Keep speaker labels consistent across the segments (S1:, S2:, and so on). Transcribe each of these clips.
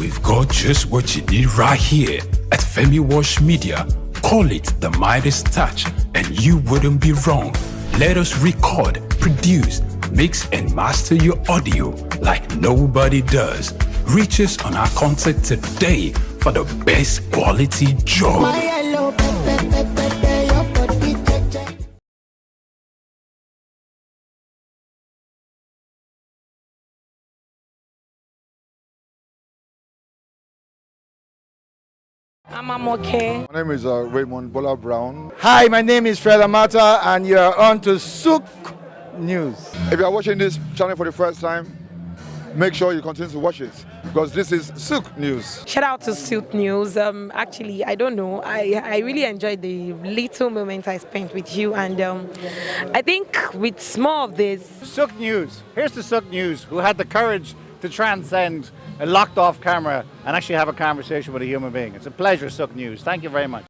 S1: We've got just what you need right here at Femi Wash Media. Call it the Midas Touch, and you wouldn't be wrong. Let us record, produce, mix, and master your audio like nobody does. Reach us on our contact today for the best quality job.
S2: I'm okay.
S3: My name is Raymond Bola Brown.
S4: Hi, my name is Fred Amata, and you are on to SOUQ News.
S3: If you are watching this channel for the first time, make sure you continue to watch it because this is SOUQ News.
S2: Shout out to SOUQ News. Actually, I don't know. I really enjoyed the little moment I spent with you, and I think with more of this.
S4: SOUQ News. Here's the SOUQ News, who had the courage to transcend a locked-off camera and actually have a conversation with a human being. It's a pleasure, SOUQ News. Thank you very much.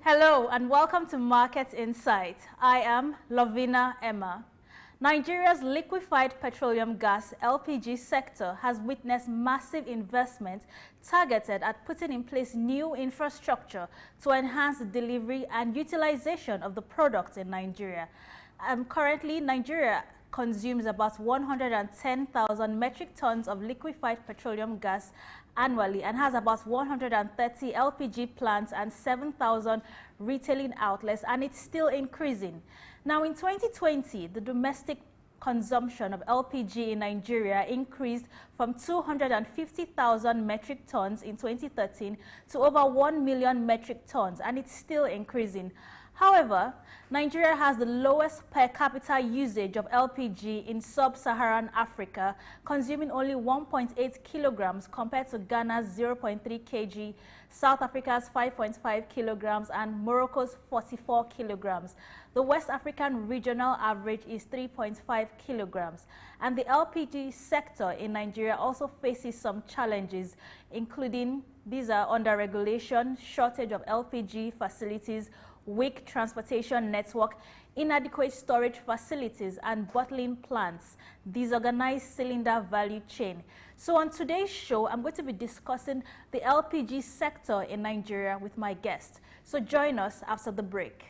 S5: Hello and welcome to Market Insight. I am Lovina Emma. Nigeria's liquefied petroleum gas LPG sector has witnessed massive investment targeted at putting in place new infrastructure to enhance the delivery and utilization of the product in Nigeria. Currently, Nigeria consumes about 110,000 metric tons of liquefied petroleum gas annually and has about 130 LPG plants and 7,000 retailing outlets, and it's still increasing. Now, in 2020, the domestic consumption of LPG in Nigeria increased from 250,000 metric tons in 2013 to over 1 million metric tons, and it's still increasing. However, Nigeria has the lowest per capita usage of LPG in sub-Saharan Africa, consuming only 1.8 kilograms compared to Ghana's 0.3 kg, South Africa's 5.5 kilograms, and Morocco's 44 kilograms. The West African regional average is 3.5 kilograms. And the LPG sector in Nigeria also faces some challenges, including these are under-regulation, shortage of LPG facilities, weak transportation network, inadequate storage facilities, and bottling plants, disorganized cylinder value chain. So on today's show, I'm going to be discussing the LPG sector in Nigeria with my guest. So join us after the break.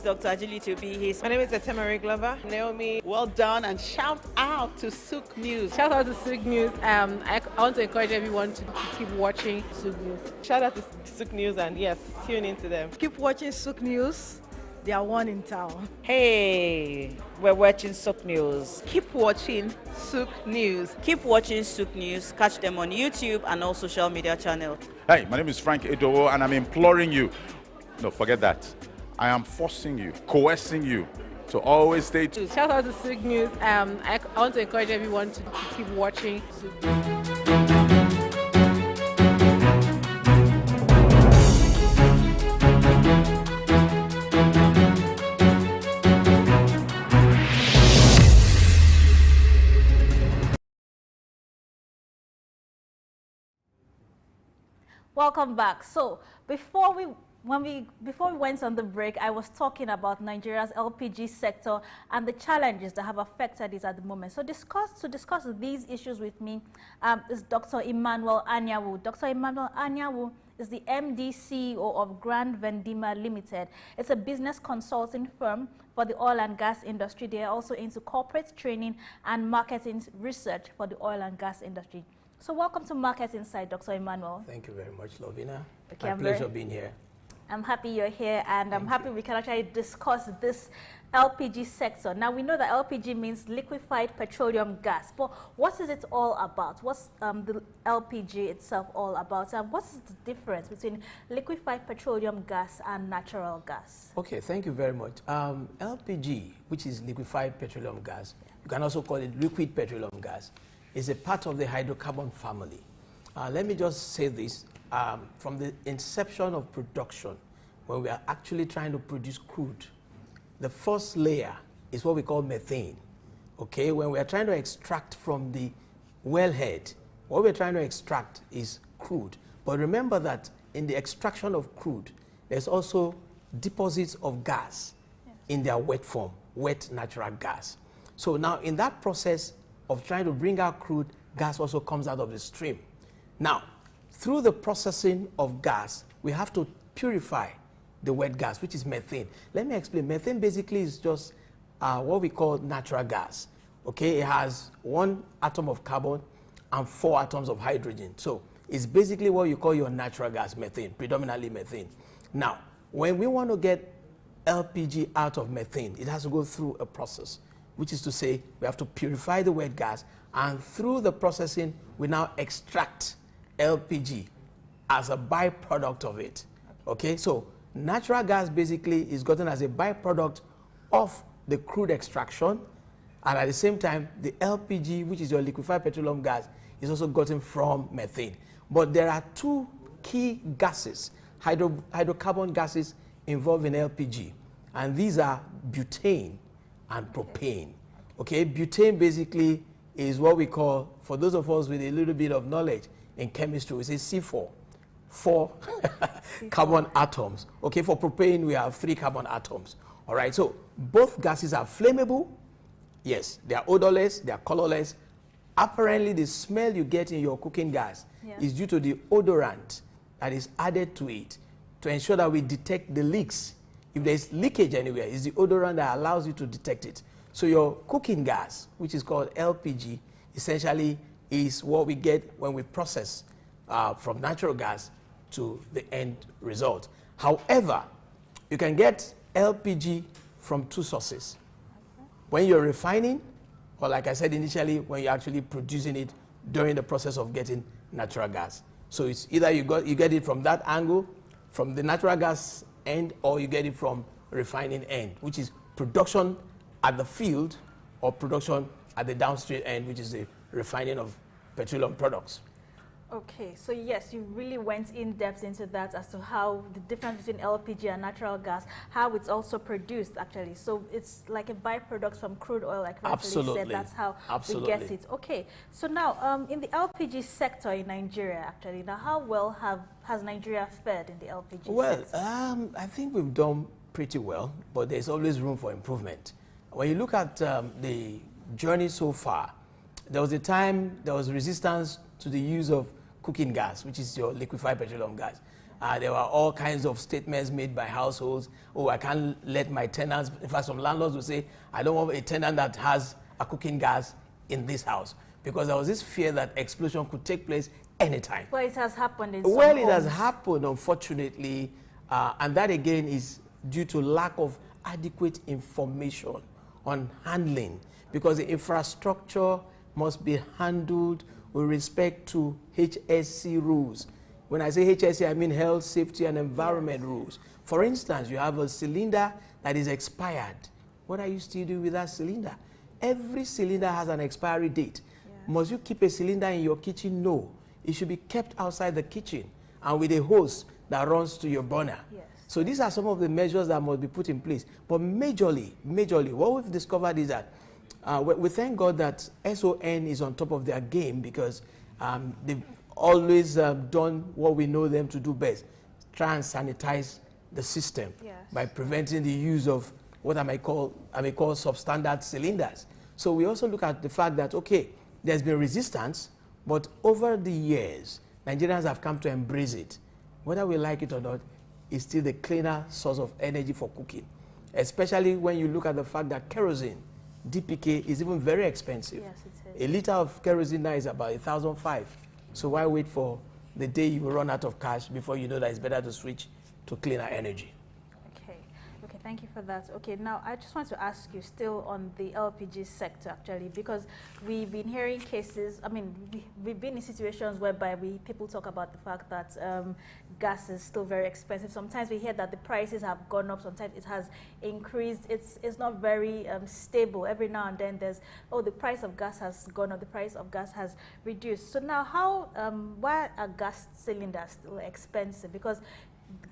S6: Dr. Agility will be his.
S7: My name is Etemere Glover.
S6: Naomi, well done, and shout out to SOUQ News.
S7: Shout out to SOUQ News. I want to encourage everyone to keep watching SOUQ News.
S6: Shout out to SOUQ News, and yes, tune into them.
S8: Keep watching SOUQ News. They are one in town.
S6: Hey, we're watching SOUQ News.
S8: Keep watching SOUQ News.
S6: Keep watching SOUQ News. Catch them on YouTube and all social media channels.
S9: Hey, my name is Frank Edowo, and I'm imploring you. No, forget that. I am forcing you, coercing you to always stay tuned.
S7: Shout out to SOUQ News. I want to encourage everyone to keep watching SOUQ News.
S5: Welcome back. So before we went on the break, I was talking about Nigeria's LPG sector and the challenges that have affected it at the moment. So to discuss these issues with me is Dr. Emmanuel Anyanwu. Dr. Emmanuel Anyanwu is the MD CEO of Grand Vendima Limited. It's a business consulting firm for the oil and gas industry. They are also into corporate training and marketing research for the oil and gas industry. So welcome to Market Insight, Dr. Emmanuel.
S10: Thank you very much, Lovina.
S5: Okay,
S10: My pleasure being here.
S5: I'm happy you're here, and I'm happy we can actually discuss this LPG sector. Now, we know that LPG means liquefied petroleum gas, but what is it all about? What's the LPG itself all about? And what's the difference between liquefied petroleum gas and natural gas?
S10: Okay, thank you very much. LPG, which is liquefied petroleum gas, you can also call it liquid petroleum gas, is a part of the hydrocarbon family. Let me just say this. From the inception of production, when we are actually trying to produce crude, the first layer is what we call methane. Okay, when we are trying to extract from the wellhead, what we're trying to extract is crude. But remember that in the extraction of crude, there's also deposits of gas in their wet form, wet natural gas. So now in that process of trying to bring out crude, gas also comes out of the stream. Now, through the processing of gas, we have to purify the wet gas, which is methane. Let me explain. Methane basically is just what we call natural gas. Okay, it has 1 atom of carbon and 4 atoms of hydrogen. So it's basically what you call your natural gas, methane, predominantly methane. Now, when we want to get LPG out of methane, it has to go through a process, which is to say we have to purify the wet gas, and through the processing, we now extract LPG as a byproduct of it. Okay, so natural gas basically is gotten as a byproduct of the crude extraction, and at the same time, the LPG, which is your liquefied petroleum gas, is also gotten from methane. But there are 2 key gases, hydrocarbon gases involved in LPG, and these are butane and propane. Okay, butane basically is what we call, for those of us with a little bit of knowledge in chemistry, we say C4, 4 carbon atoms. Okay, for propane, we have 3 carbon atoms. All right, so both gases are flammable. Yes, they are odorless, they are colorless. Apparently, the smell you get in your cooking gas is due to the odorant that is added to it to ensure that we detect the leaks. If there's leakage anywhere, it's the odorant that allows you to detect it. So your cooking gas, which is called LPG, essentially is what we get when we process from natural gas to the end result. However, you can get LPG from 2 sources. When you're refining, or like I said initially, when you're actually producing it during the process of getting natural gas. So it's either you get it from that angle, from the natural gas end, or you get it from refining end, which is production at the field or production at the downstream end, which is the refining of petroleum products.
S5: Okay, so yes, you really went in depth into that as to how the difference between LPG and natural gas, how it's also produced actually. So it's like a byproduct from crude oil, like Raphael said, that's how we get it. Okay, so now in the LPG sector in Nigeria actually, now how well has Nigeria fared in the LPG sector?
S10: Well, I think we've done pretty well, but there's always room for improvement. When you look at the journey so far, there was a time there was resistance to the use of cooking gas, which is your liquefied petroleum gas. There were all kinds of statements made by households. Oh, I can't let my tenants, in fact, some landlords will say, I don't want a tenant that has a cooking gas in this house, because there was this fear that explosion could take place anytime.
S5: Well, it has happened in some
S10: Well, it
S5: homes.
S10: has happened, unfortunately, and that again is due to lack of adequate information on handling, because the infrastructure must be handled with respect to HSC rules. When I say HSC, I mean health, safety, and environment rules. For instance, you have a cylinder that is expired. What are you still doing with that cylinder? Every cylinder has an expiry date. Must you keep a cylinder in your kitchen? No. It should be kept outside the kitchen and with a hose that runs to your burner. So these are some of the measures that must be put in place. But majorly, what we've discovered is that we thank God that SON is on top of their game, because they've always done what we know them to do best, try and sanitize the system by preventing the use of what I may call substandard cylinders. So we also look at the fact that, okay, there's been resistance, but over the years, Nigerians have come to embrace it. Whether we like it or not, it's still the cleaner source of energy for cooking, especially when you look at the fact that kerosene, DPK, is even very expensive. Yes, it is. A liter of kerosene now is about 1,500 So why wait for the day you will run out of cash before you know that it's better to switch to cleaner energy?
S5: Okay, thank you for that. Okay, now I just want to ask you still on the LPG sector actually, because we've been hearing cases, I mean, we've been in situations whereby people talk about the fact that gas is still very expensive. Sometimes we hear that the prices have gone up, sometimes it has increased. It's not very stable. Every now and then there's, oh, the price of gas has gone up, the price of gas has reduced. So now why are gas cylinders still expensive? Because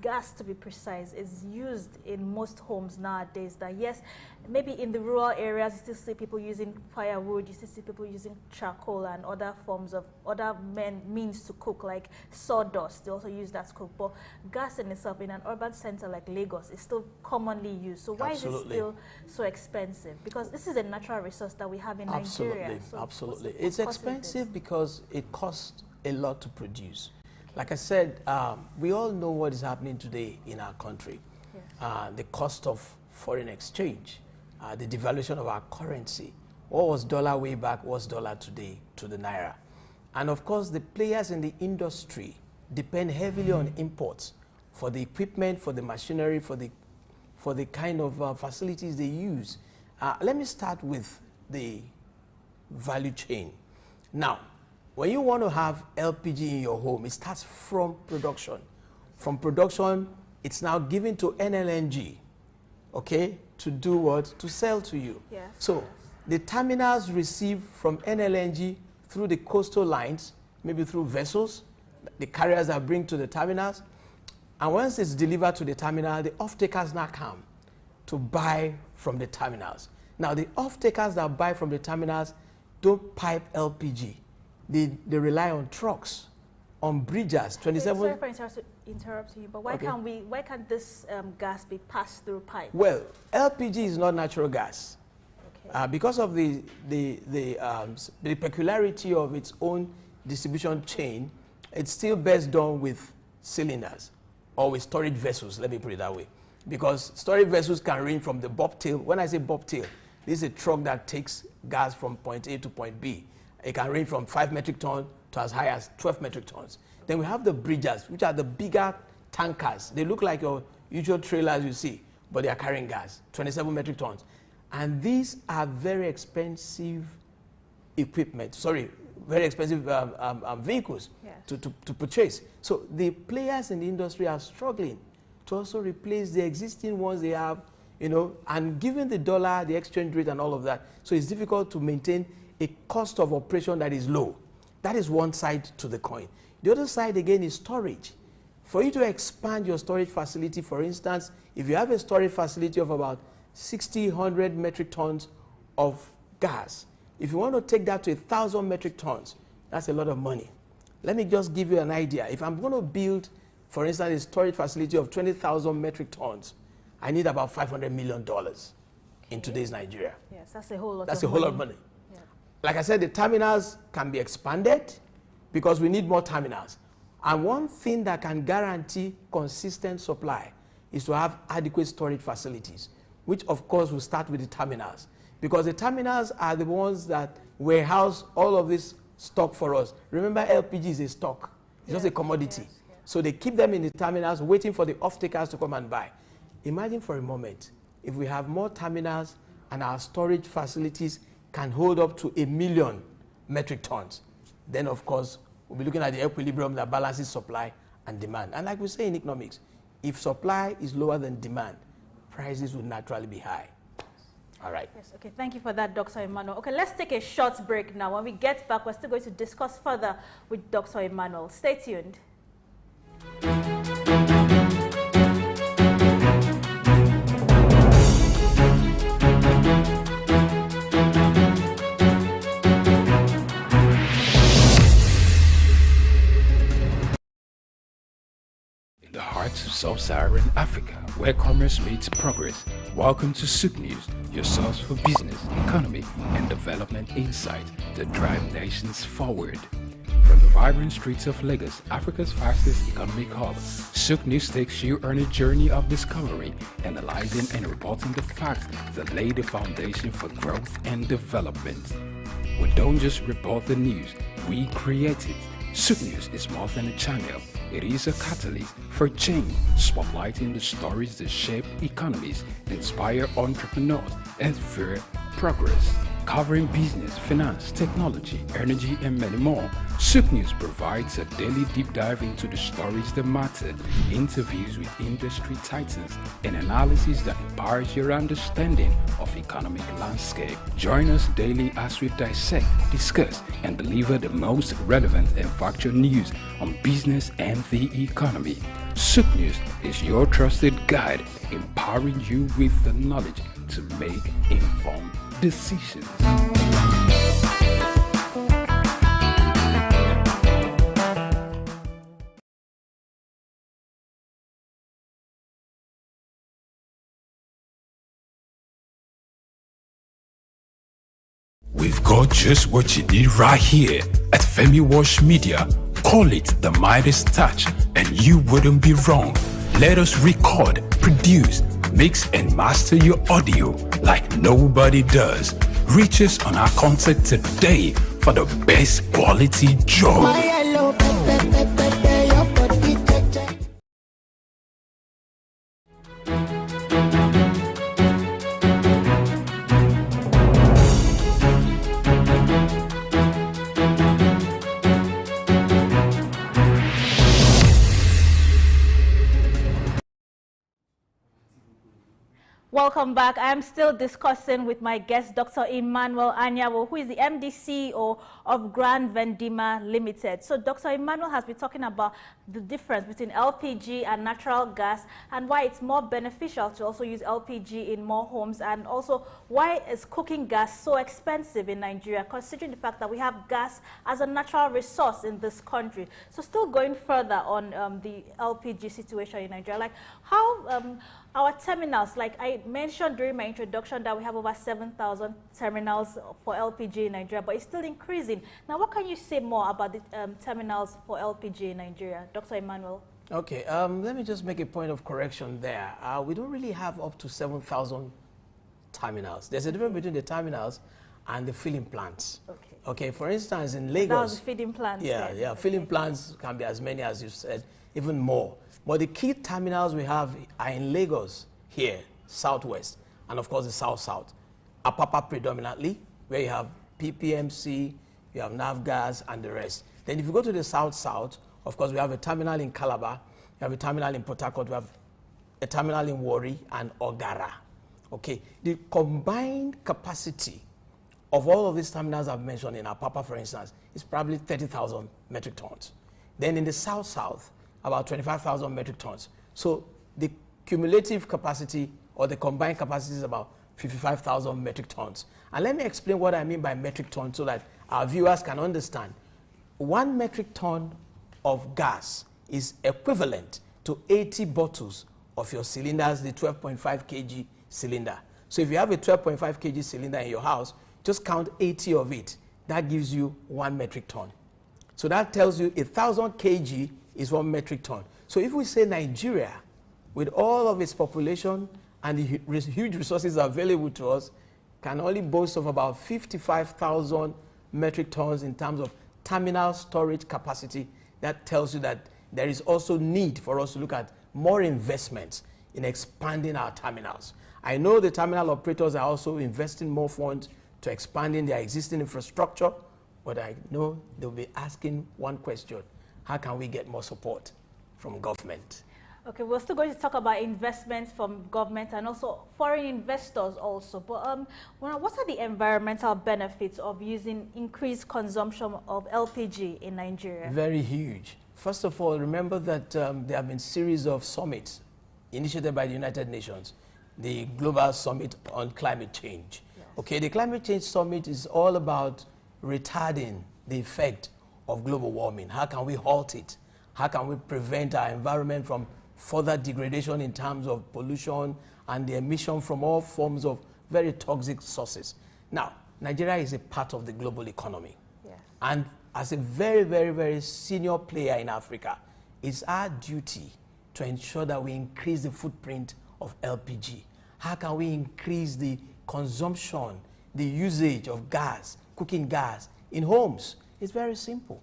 S5: gas, to be precise, is used in most homes nowadays. That yes, maybe in the rural areas you still see people using firewood, you still see people using charcoal and other forms of means to cook, like sawdust. They also use that to cook. But gas in itself, in an urban center like Lagos, is still commonly used. So why is it still so expensive? Because this is a natural resource that we have in Nigeria. So
S10: absolutely. It's expensive because it costs a lot to produce. Like I said, we all know what is happening today in our country. Yes. The cost of foreign exchange, the devaluation of our currency. What was dollar way back, what's dollar today to the naira? And of course, the players in the industry depend heavily on imports for the equipment, for the machinery, for the kind of facilities they use. Let me start with the value chain. Now, when you want to have LPG in your home, it starts from production. From production, it's now given to NLNG, okay, to do what? To sell to you.
S5: Yes.
S10: So the terminals receive from NLNG through the coastal lines, maybe through vessels, the carriers that bring to the terminals. And once it's delivered to the terminal, the off-takers now come to buy from the terminals. Now, the off-takers that buy from the terminals don't pipe LPG. They rely on trucks, on bridges. 27.
S5: Sorry for interrupting you, but why can't this gas be passed through pipes?
S10: Well, LPG is not natural gas. Okay. Because of the peculiarity of its own distribution chain, it's still best done with cylinders or with storage vessels, let me put it that way. Because storage vessels can range from the bobtail. When I say bobtail, this is a truck that takes gas from point A to point B. It can range from 5 metric tons to as high as 12 metric tons. Then we have the bridges, which are the bigger tankers. They look like your usual trailers you see, but they are carrying gas, 27 metric tons. And these are very expensive equipment, very expensive vehicles to purchase. So the players in the industry are struggling to also replace the existing ones they have, and given the dollar, the exchange rate and all of that, so it's difficult to maintain a cost of operation that is low. That is one side to the coin. The other side again is storage. For you to expand your storage facility, for instance, if you have a storage facility of about 100 metric tons of gas, if you want to take that to 1,000 metric tons, that's a lot of money. Let me just give you an idea. If I'm going to build, for instance, a storage facility of 20,000 metric tons, I need about $500 million in today's Nigeria.
S5: Yes, that's a whole lot
S10: That's a whole lot of money. Like I said, the terminals can be expanded because we need more terminals. And one thing that can guarantee consistent supply is to have adequate storage facilities, which of course will start with the terminals. Because the terminals are the ones that warehouse all of this stock for us. Remember, LPG is a stock. It's just a commodity. Yes. So they keep them in the terminals waiting for the off-takers to come and buy. Imagine for a moment, if we have more terminals and our storage facilities can hold up to 1 million metric tons, then of course we'll be looking at the equilibrium that balances supply and demand. And like we say in economics, if supply is lower than demand, prices would naturally be high. All right.
S5: Yes, okay, thank you for that, Dr. Emmanuel. Okay, let's take a short break now. When we get back, we're still going to discuss further with Dr. Emmanuel. Stay tuned.
S1: The heart of sub-Saharan Africa, where commerce meets progress. Welcome to SOUQ News, your source for business, economy, and development insight that drive nations forward. From the vibrant streets of Lagos, Africa's fastest economic hub, SOUQ News takes you on a journey of discovery, analyzing and reporting the facts that lay the foundation for growth and development. We don't just report the news, we create it. SOUQ News is more than a channel. It is a catalyst for change, spotlighting the stories that shape economies, inspire entrepreneurs, and fuel progress. Covering business, finance, technology, energy, and many more, SOUQ News provides a daily deep dive into the stories that matter, interviews with industry titans, and analysis that empowers your understanding of economic landscape. Join us daily as we dissect, discuss, and deliver the most relevant and factual news on business and the economy. SOUQ News is your trusted guide, empowering you with the knowledge to make informed decisions. We've got just what you need right here at Femi Wash Media. Call it the Midas Touch, and you wouldn't be wrong. Let us record, produce, mix, and master your audio like nobody does. Reach us on our contact today for the best quality job.
S5: Welcome back. I am still discussing with my guest, Dr. Emmanuel Anyanwu, who is the MD CEO of Grand Vendima Limited. So Dr. Emmanuel has been talking about the difference between LPG and natural gas and why it's more beneficial to also use LPG in more homes, and also why is cooking gas so expensive in Nigeria, considering the fact that we have gas as a natural resource in this country. So still going further on the LPG situation in Nigeria, like how our terminals, like I mentioned during my introduction that we have over 7,000 terminals for LPG in Nigeria, but it's still increasing. Now, what can you say more about the terminals for LPG in Nigeria, Dr. Emmanuel?
S10: Okay, let me just make a point of correction there. We don't really have up to 7,000 terminals. There's a difference between the terminals and the filling plants. Okay. Okay, for instance, in Lagos. That
S5: was the feeding plants.
S10: Yeah,
S5: then.
S10: yeah,
S5: okay.
S10: Filling plants can be as many as you said, even more. But the key terminals we have are in Lagos, here, southwest, and of course the south-south. Apapa predominantly, where you have PPMC, you have Navgas, and the rest. Then if you go to the south-south, of course we have a terminal in Calabar, we have a terminal in Port Harcourt, we have a terminal in Warri and Ogara. Okay, the combined capacity of all of these terminals I've mentioned in Apapa, for instance, is probably 30,000 metric tons. Then in the south-south, about 25,000 metric tons. So the cumulative capacity or the combined capacity is about 55,000 metric tons. And let me explain what I mean by metric ton so that our viewers can understand. 1 metric ton of gas is equivalent to 80 bottles of your cylinders, the 12.5 kg cylinder. So if you have a 12.5 kg cylinder in your house, just count 80 of it. That gives you 1 metric ton. So that tells you 1,000 kg is 1 metric ton. So if we say Nigeria, with all of its population and the huge resources available to us, can only boast of about 55,000 metric tons in terms of terminal storage capacity, that tells you that there is also need for us to look at more investments in expanding our terminals. I know the terminal operators are also investing more funds to expanding their existing infrastructure, but I know they'll be asking one question: how can we get more support from government?
S5: Okay, we're still going to talk about investments from government and also foreign investors also. But what are the environmental benefits of using increased consumption of LPG in Nigeria?
S10: Very huge. First of all, remember that there have been series of summits initiated by the United Nations, the Global Summit on Climate Change. Yes. Okay, the Climate Change Summit is all about retarding the effect of global warming. How can we halt it? How can we prevent our environment from further degradation in terms of pollution and the emission from all forms of very toxic sources? Now, Nigeria is a part of the global economy. Yes. And as a very, very, very senior player in Africa, it's our duty to ensure that we increase the footprint of LPG. How can we increase the consumption, the usage of gas, cooking gas in homes? It's very simple.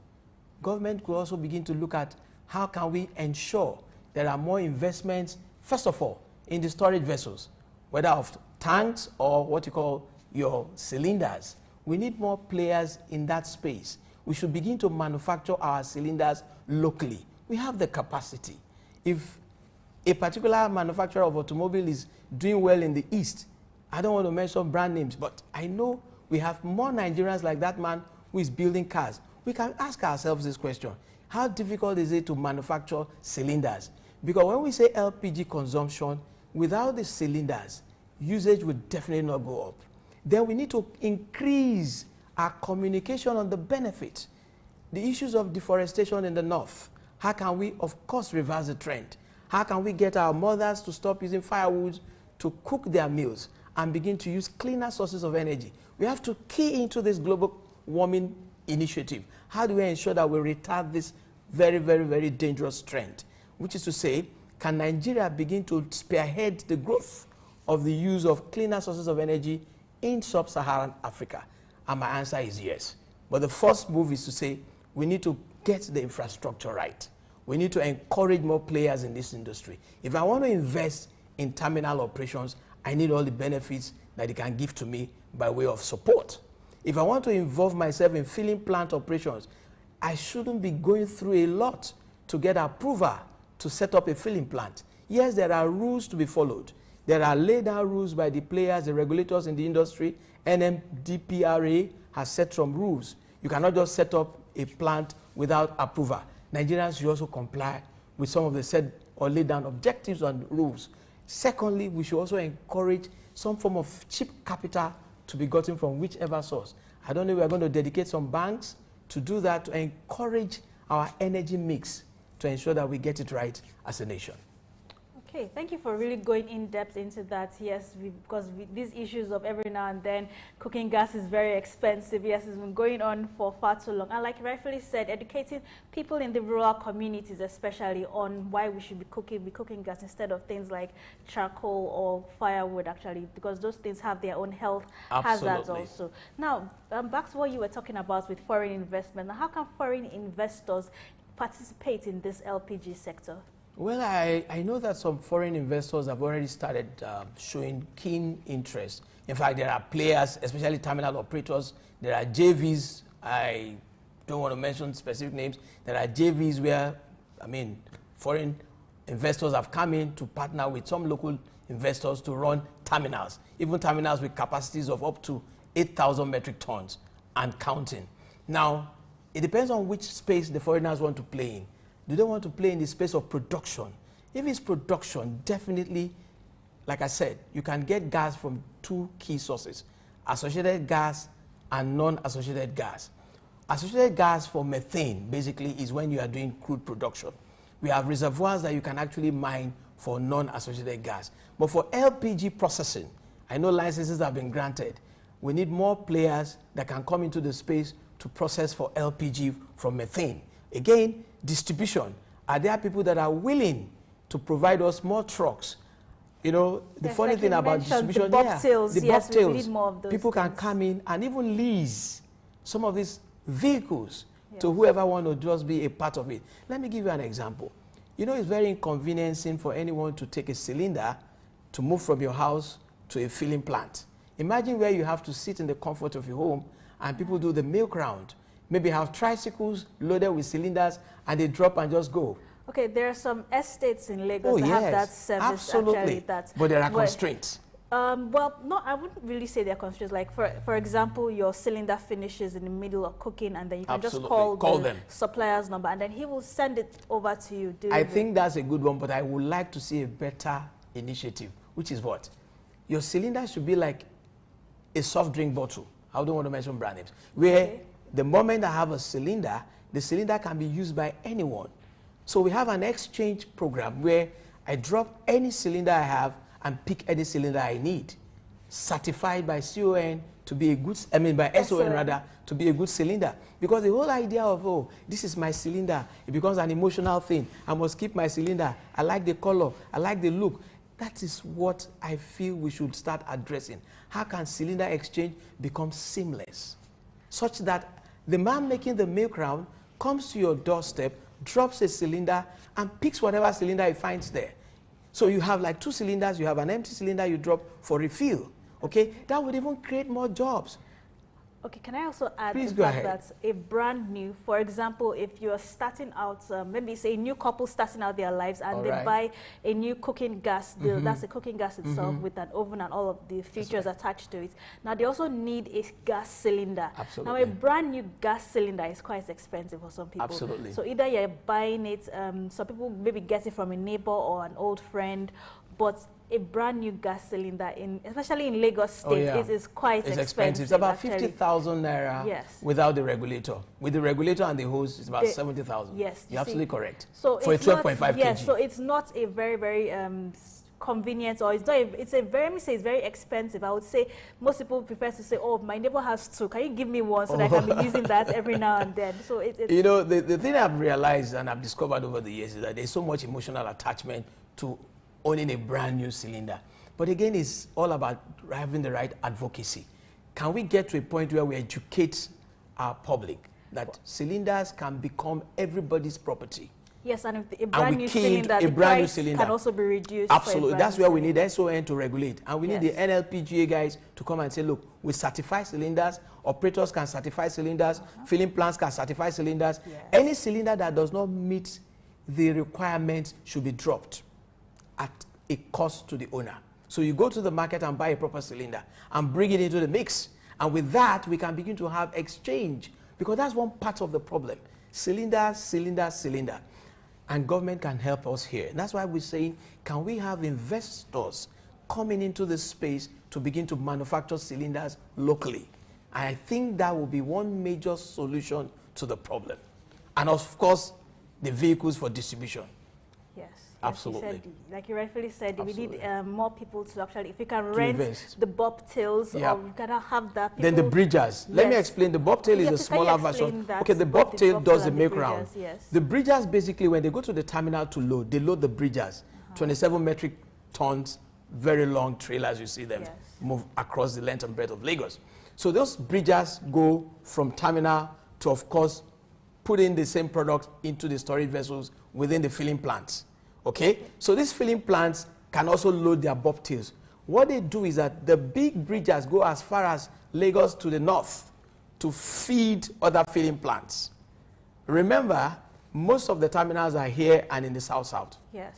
S10: government could also begin to look at how can we ensure there are more investments, first of all, in the storage vessels, whether of tanks or what you call your cylinders. We need more players in that space. We should begin to manufacture our cylinders locally. We have the capacity. If a particular manufacturer of automobile is doing well in the East, I don't want to mention brand names, but I know we have more Nigerians like that man who is building cars. We can ask ourselves this question: how difficult is it to manufacture cylinders? Because when we say LPG consumption, without the cylinders, usage would definitely not go up. Then we need to increase our communication on the benefit. The issues of deforestation in the north, how can we, of course, reverse the trend? How can we get our mothers to stop using firewood to cook their meals and begin to use cleaner sources of energy? We have to key into this global warming initiative. How do we ensure that we retard this very, very, very dangerous trend? Which is to say, can Nigeria begin to spearhead the growth of the use of cleaner sources of energy in sub-Saharan Africa? And my answer is yes. But the first move is to say we need to get the infrastructure right. We need to encourage more players in this industry. If I want to invest in terminal operations, I need all the benefits that it can give to me by way of support. If I want to involve myself in filling plant operations, I shouldn't be going through a lot to get approval to set up a filling plant. Yes, there are rules to be followed. There are laid down rules by the players, the regulators in the industry. NMDPRA has set some rules. You cannot just set up a plant without approval. Nigerians should also comply with some of the said or laid down objectives and rules. Secondly, we should also encourage some form of cheap capital to be gotten from whichever source. I don't know if we're going to dedicate some banks to do that, to encourage our energy mix to ensure that we get it right as a nation.
S5: Okay, thank you for really going in depth into that. Yes, because these issues of every now and then cooking gas is very expensive. Yes, it's been going on for far too long. And like you rightfully said, educating people in the rural communities, especially on why we should be cooking gas instead of things like charcoal or firewood, actually, because those things have their own health hazards also. Now, back to what you were talking about with foreign investment. Now, how can foreign investors participate in this LPG sector?
S10: Well, I know that some foreign investors have already started showing keen interest. In fact, there are players, especially terminal operators. There are JVs. I don't want to mention specific names. There are JVs where, foreign investors have come in to partner with some local investors to run terminals, even terminals with capacities of up to 8,000 metric tons and counting. Now, it depends on which space the foreigners want to play in. Do they want to play in the space of production? If it's production, definitely, like I said, you can get gas from two key sources: associated gas and non-associated gas. Associated gas for methane, basically, is when you are doing crude production. We have reservoirs that you can actually mine for non-associated gas. But for LPG processing, I know licenses have been granted. We need more players that can come into the space to process for LPG from methane. Again, distribution. Are there people that are willing to provide us more trucks? You know, the funny thing about distribution,
S5: the bobtails, yes, we need more of those
S10: people can come in and even lease some of these vehicles to whoever wants to just be a part of it. Let me give you an example. You know, it's very inconveniencing for anyone to take a cylinder to move from your house to a filling plant. Imagine where you have to sit in the comfort of your home and people do the milk round. Maybe have tricycles loaded with cylinders and they drop and just go.
S5: Okay, there are some estates in Lagos that have that service.
S10: Absolutely.
S5: Actually,
S10: but there are constraints.
S5: Well, no, I wouldn't really say there are constraints. Like, for example, your cylinder finishes in the middle of cooking and then you can just call the supplier's number and then he will send it over to you.
S10: I think that's a good one, but I would like to see a better initiative, which is what? Your cylinder should be like a soft drink bottle. I don't want to mention brand names. Where the moment I have a cylinder, the cylinder can be used by anyone. So we have an exchange program where I drop any cylinder I have and pick any cylinder I need, certified by CON to be a good, by SON rather, to be a good cylinder. Because the whole idea of, oh, this is my cylinder, it becomes an emotional thing. I must keep my cylinder. I like the color. I like the look. That is what I feel we should start addressing. How can cylinder exchange become seamless? Such that the man making the milk round comes to your doorstep, drops a cylinder, and picks whatever cylinder it finds there. So you have like 2 cylinders, you have an empty cylinder you drop for refill. Okay, that would even create more jobs.
S5: Okay, can I also add
S10: Please
S5: the
S10: go
S5: fact
S10: ahead.
S5: that a brand new, for example, if you're starting out, maybe say a new couple starting out their lives and they buy a new cooking gas, that's the cooking gas itself with an oven and all of the features attached to it. Now they also need a gas cylinder.
S10: Absolutely.
S5: Now a brand new gas cylinder is quite expensive for some people.
S10: Absolutely.
S5: So either you're buying it, some people maybe get it from a neighbor or an old friend, but a brand new gas cylinder, especially in Lagos State, it is quite expensive.
S10: It's about 50,000 naira without the regulator. With the regulator and the hose, it's about 70,000.
S5: Yes.
S10: You're absolutely correct.
S5: So
S10: for a 12.5 kg.
S5: Yes, so it's not a very, very convenient, or it's not it's a very, let me say it's very expensive. I would say most people prefer to say, oh, my neighbor has 2, can you give me one so that I can be using that every now and then. So it's
S10: you know, the thing I've realized and I've discovered over the years is that there's so much emotional attachment to owning a brand new cylinder. But again, it's all about having the right advocacy. Can we get to a point where we educate our public that cylinders can become everybody's property?
S5: Yes, and if a brand new cylinder, the price can also be reduced.
S10: Absolutely, that's where we need SOUQ to regulate. And we need the NLPGA guys to come and say, look, we certify cylinders, operators can certify cylinders, filling plants can certify cylinders. Any cylinder that does not meet the requirements should be dropped at a cost to the owner. So you go to the market and buy a proper cylinder and bring it into the mix. And with that, we can begin to have exchange, because that's one part of the problem. Cylinder, cylinder, cylinder. And government can help us here. And that's why we're saying, can we have investors coming into this space to begin to manufacture cylinders locally? And I think that will be one major solution to the problem. And of course, the vehicles for distribution.
S5: Yes.
S10: Absolutely.
S5: Like you rightfully said, we need more people to actually, if you can rent the bobtails, or you can have that.
S10: Then the bridgers. Let me explain. The bobtail is a smaller version. Okay, the bobtail does the make round. The bridgers, basically, when they go to the terminal to load, they load the bridgers. 27 metric tons, very long trailers, you see them move across the length and breadth of Lagos. So those bridgers go from terminal to, of course, put in the same product into the storage vessels within the filling plants. Okay, so these filling plants can also load their bobtails. What they do is that the big bridgers go as far as Lagos to the north to feed other filling plants. Remember, most of the terminals are here and in the south-south.
S5: Yes.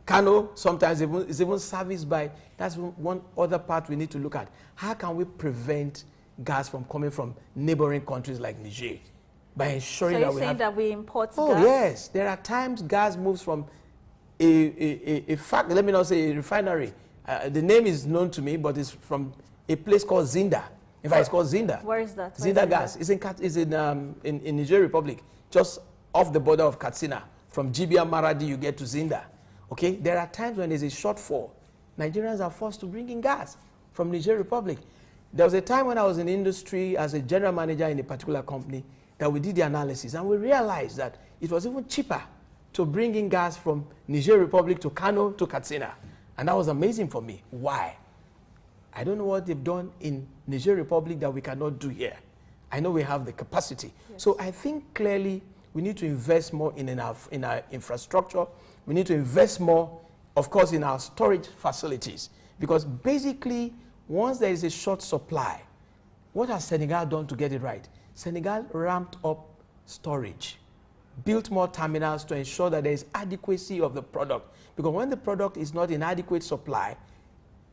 S10: Kano sometimes is even serviced by, that's one other part we need to look at. How can we prevent gas from coming from neighboring countries like Niger? By ensuring that we have...
S5: that we import gas?
S10: Oh, yes. There are times gas moves from let me not say a refinery. The name is known to me, but it's from a place called Zinda. In fact, it's called Zinda.
S5: Where is that?
S10: Zinda Gas. It's in Niger Republic, just off the border of Katsina. From Jibia Maradi, you get to Zinda. Okay? There are times when there's a shortfall. Nigerians are forced to bring in gas from Niger Republic. There was a time when I was in industry as a general manager in a particular company that we did the analysis, and we realized that it was even cheaper to bring in gas from Niger Republic to Kano to Katsina. And that was amazing for me. Why? I don't know what they've done in Niger Republic that we cannot do here. I know we have the capacity. So I think clearly we need to invest more in our infrastructure. We need to invest more, of course, in our storage facilities. Because basically, once there is a short supply, what has Senegal done to get it right? Senegal ramped up storage, built more terminals to ensure that there is adequacy of the product. Because when the product is not in adequate supply,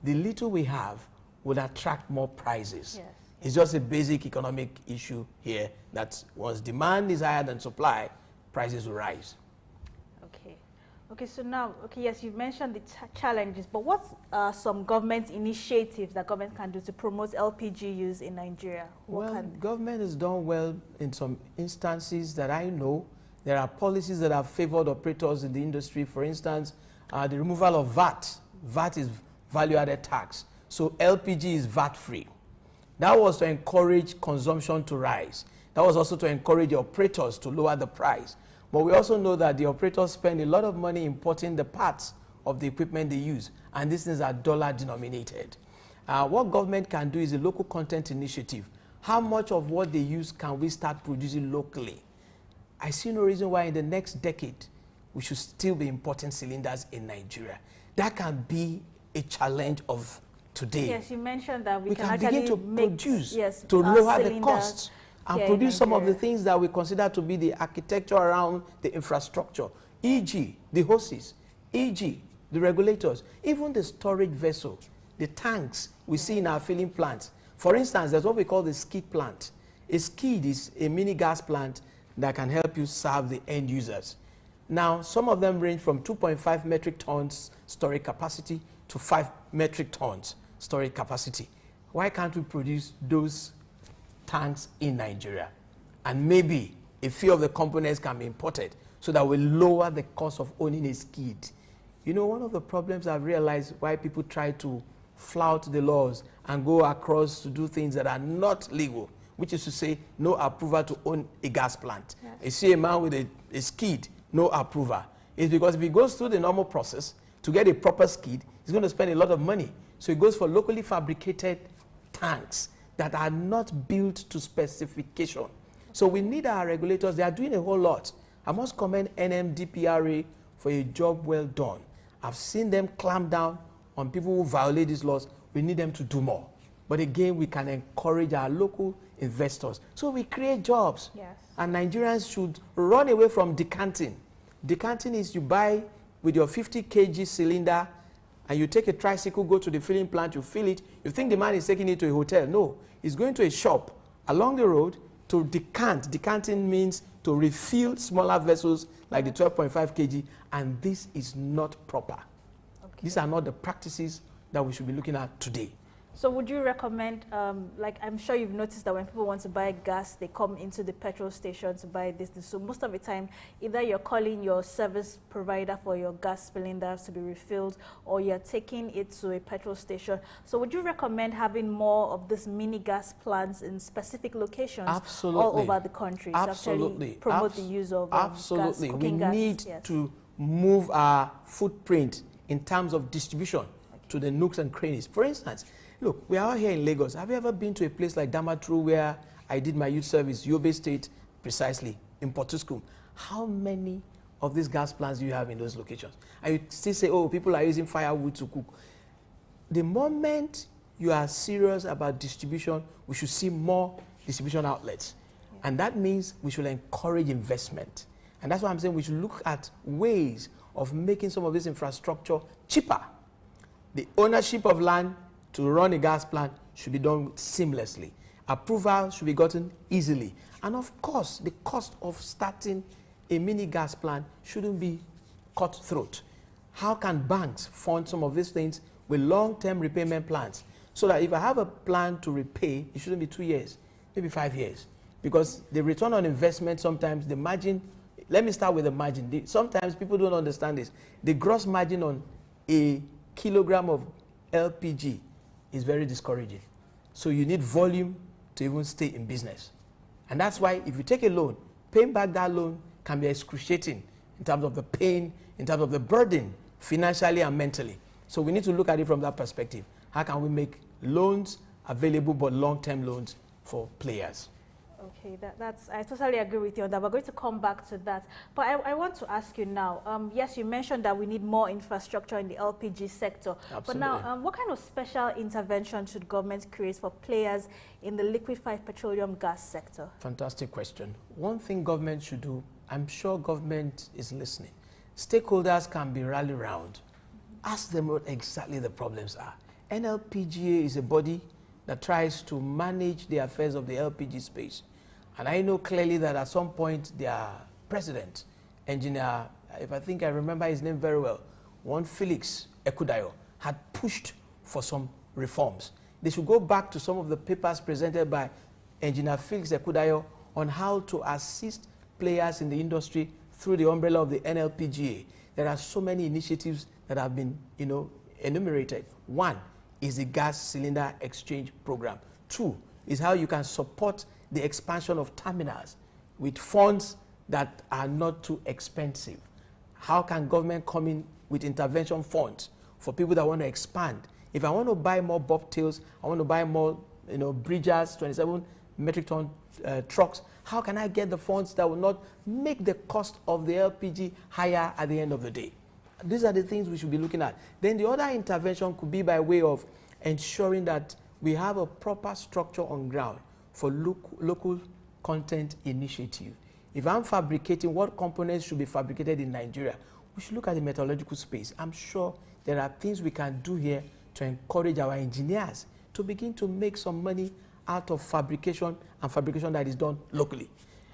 S10: the little we have would attract more prices. It's just a basic economic issue here that once demand is higher than supply, prices will rise.
S5: Okay, so now, yes, you've mentioned the challenges, but what are some government initiatives that government can do to promote LPG use in Nigeria?
S10: Government has done well in some instances that I know. There are policies that have favored operators in the industry. For instance, the removal of VAT. VAT is value-added tax. So LPG is VAT-free. That was to encourage consumption to rise. That was also to encourage the operators to lower the price. But we also know that the operators spend a lot of money importing the parts of the equipment they use, and these things are dollar denominated. What government can do is a local content initiative. How much of what they use can we start producing locally? I see no reason why in the next decade we should still be importing cylinders in Nigeria. That can be a challenge of today.
S5: Yes, you mentioned that we can
S10: begin to
S5: mix,
S10: produce to lower the costs and produce some of the things that we consider to be the architecture around the infrastructure, e.g. the hoses, e.g. the regulators, even the storage vessel, the tanks we see in our filling plants. For instance, there's what we call the skid plant. A skid is a mini gas plant that can help you serve the end users. Now, some of them range from 2.5 metric tons storage capacity to 5 metric tons storage capacity. Why can't we produce those tanks in Nigeria? And maybe a few of the components can be imported so that we lower the cost of owning a skid. You know, one of the problems I've realized why people try to flout the laws and go across to do things that are not legal, which is to say no approval to own a gas plant. Yes. You see a man with a skid, no approval. It's because if he goes through the normal process to get a proper skid, he's going to spend a lot of money. So he goes for locally fabricated tanks that are not built to specification. So we need our regulators. They are doing a whole lot. I must commend NMDPRA for a job well done. I've seen them clamp down on people who violate these laws. We need them to do more. But again, we can encourage our local investors. So we create jobs.
S5: Yes.
S10: And Nigerians should run away from decanting. Decanting is you buy with your 50 kg cylinder and you take a tricycle, go to the filling plant, you fill it. You think the man is taking it to a hotel. No, he's going to a shop along the road to decant. Decanting means to refill smaller vessels like the 12.5 kg, and this is not proper. Okay. These are not the practices that we should be looking at today.
S5: So would you recommend, like I'm sure you've noticed that when people want to buy gas, they come into the petrol station to buy this. So most of the time, either you're calling your service provider for your gas cylinders to be refilled, or you're taking it to a petrol station. So would you recommend having more of these mini gas plants in specific locations all over the country to actually promote the use of gas, cooking gas? We need to move our footprint in terms of distribution to the nooks and crannies. For instance, look, we are out here in Lagos. Have you ever been to a place like Damaturu where I did my youth service, Yobe State, precisely, in Portuscum? How many of these gas plants do you have in those locations? And you still say, oh, people are using firewood to cook. The moment you are serious about distribution, we should see more distribution outlets. Yeah. And that means we should encourage investment. And that's why I'm saying we should look at ways of making some of this infrastructure cheaper. The ownership of land to run a gas plant should be done seamlessly. Approval should be gotten easily. And of course, the cost of starting a mini gas plant shouldn't be cutthroat. How can banks fund some of these things with long-term repayment plans? So that if I have a plan to repay, it shouldn't be 2 years, maybe 5 years. Because the return on investment, sometimes the margin, let me start with the margin. Sometimes people don't understand this. The gross margin on a kilogram of LPG is very discouraging. So you need volume to even stay in business. And that's why if you take a loan, paying back that loan can be excruciating in terms of the pain, in terms of the burden, financially and mentally. So we need to look at it from that perspective. How can we make loans available, but long-term loans for players? Okay, I totally agree with you on that. We're going to come back to that. But I want to ask you now, yes, you mentioned that we need more infrastructure in the LPG sector. Absolutely. But now, what kind of special intervention should government create for players in the liquefied petroleum gas sector? Fantastic question. One thing government should do, I'm sure government is listening. Stakeholders can be rallied around. Ask them what exactly the problems are. NLPGA is a body that tries to manage the affairs of the LPG space. And I know clearly that at some point their president, engineer, if I think I remember his name very well, one Felix Ekudayo, had pushed for some reforms. They should go back to some of the papers presented by engineer Felix Ekudayo on how to assist players in the industry through the umbrella of the NLPGA. There are so many initiatives that have been, enumerated. One is the gas cylinder exchange program. Two is how you can support the expansion of terminals with funds that are not too expensive. How can government come in with intervention funds for people that want to expand? If I want to buy more bobtails, I want to buy more, bridges, 27 metric ton trucks,
S10: How can I get the funds that will not make the cost of the LPG higher at the end of the day? These are the things we should be looking at. Then the other intervention could be by way of ensuring that we have a proper structure on ground for local content initiative. If I'm fabricating, what components should be fabricated in Nigeria? We should look at the metallurgical space. I'm sure there are things we can do here to encourage our engineers to begin to make some money out of fabrication, and fabrication that is done locally.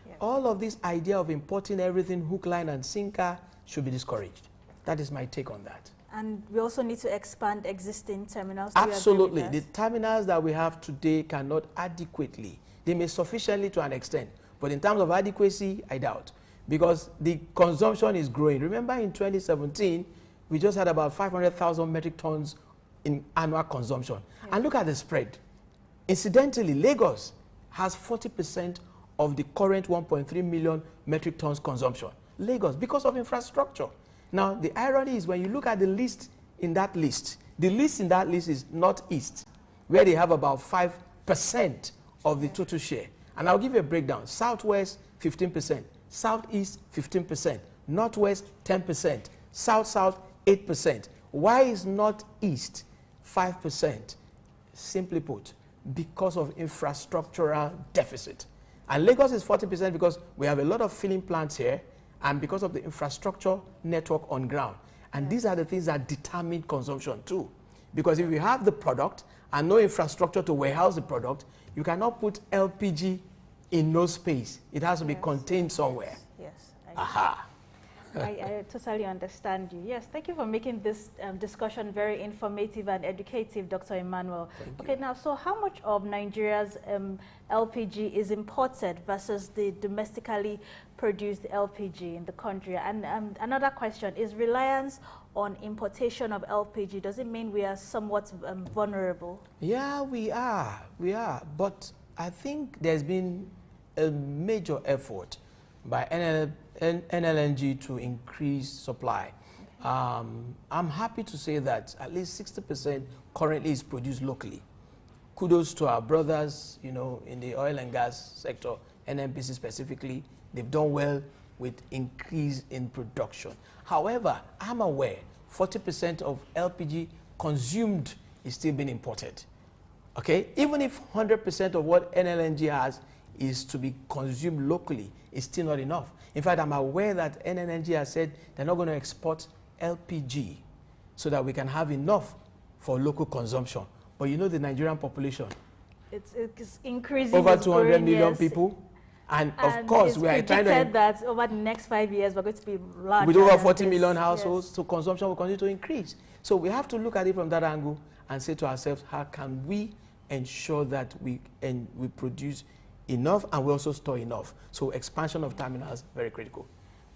S10: Yeah. All of this idea of importing everything hook, line, and sinker should be discouraged. That is my take on that.
S5: And we also need to expand existing terminals.
S10: Absolutely. The terminals that we have today cannot adequately. They may sufficiently to an extent, but in terms of adequacy, I doubt. Because the consumption is growing. Remember in 2017, we just had about 500,000 metric tons in annual consumption. Yeah. And look at the spread. Incidentally, Lagos has 40% of the current 1.3 million metric tons consumption. Lagos, because of infrastructure. Now, the irony is when you look at the list in that list, the list in that list is Northeast, where they have about 5% of the total share. And I'll give you a breakdown. Southwest, 15%. Southeast, 15%. Northwest, 10%. South-South, 8%. Why is Northeast 5%? Simply put, because of infrastructural deficit. And Lagos is 40% because we have a lot of filling plants here, and because of the infrastructure network on ground. And these are the things that determine consumption too. Because if you have the product and no infrastructure to warehouse the product, you cannot put LPG in no space. It has to be contained somewhere.
S5: Yes.
S10: Aha.
S5: I totally understand you. Yes, thank you for making this discussion very informative and educative, Dr. Emmanuel. Okay, now, so how much of Nigeria's LPG is imported versus the domestically produced LPG in the country? And another question, is reliance on importation of LPG, does it mean we are somewhat vulnerable?
S10: Yeah, we are. But I think there's been a major effort by NLNG to increase supply. I'm happy to say that at least 60% currently is produced locally. Kudos to our brothers, you know, in the oil and gas sector, NNPC specifically. They've done well with increase in production. However, I'm aware 40% of LPG consumed is still being imported. Okay, even if 100% of what NLNG has is to be consumed locally, it's still not enough. In fact, I'm aware that NNNG has said they're not going to export LPG so that we can have enough for local consumption. But you know the Nigerian population,
S5: it's increasing.
S10: Over 200 million people. And of course, we are trying to...
S5: that over the next 5 years, we're going to be larger.
S10: With over 40 million households, so consumption will continue to increase. So we have to look at it from that angle and say to ourselves, how can we ensure that we produce enough and we also store enough? So expansion of terminals, very critical.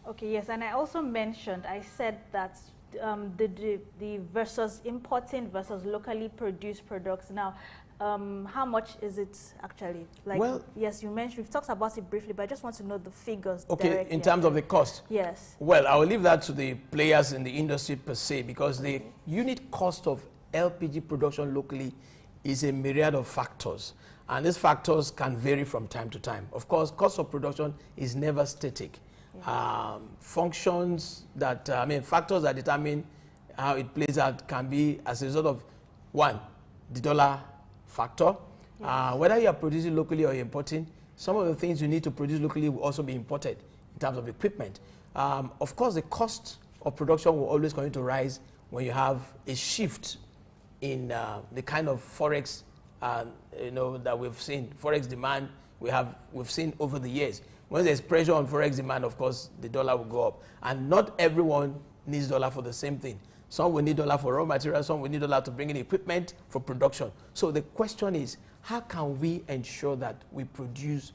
S5: Okay, yes, and I also mentioned, I said that the versus importing versus locally produced products. Now, how much is it actually? Like, well, yes, you mentioned, we've talked about it briefly, but I just want to know the figures.
S10: Okay, in terms of the cost?
S5: Yes.
S10: Well, I will leave that to the players in the industry per se, because the unit cost of LPG production locally is a myriad of factors. And these factors can vary from time to time. Of course, cost of production is never static. Yeah. Functions that, factors that determine how it plays out can be as a result of, one, the dollar factor. Yes. Whether you are producing locally or importing, some of the things you need to produce locally will also be imported in terms of equipment. Of course, the cost of production will always continue to rise when you have a shift in the kind of forex that we've seen, forex demand we've seen over the years. When there's pressure on forex demand, of course, the dollar will go up. And not everyone needs dollar for the same thing. Some will need dollar for raw materials, some will need dollar to bring in equipment for production. So the question is, how can we ensure that we produce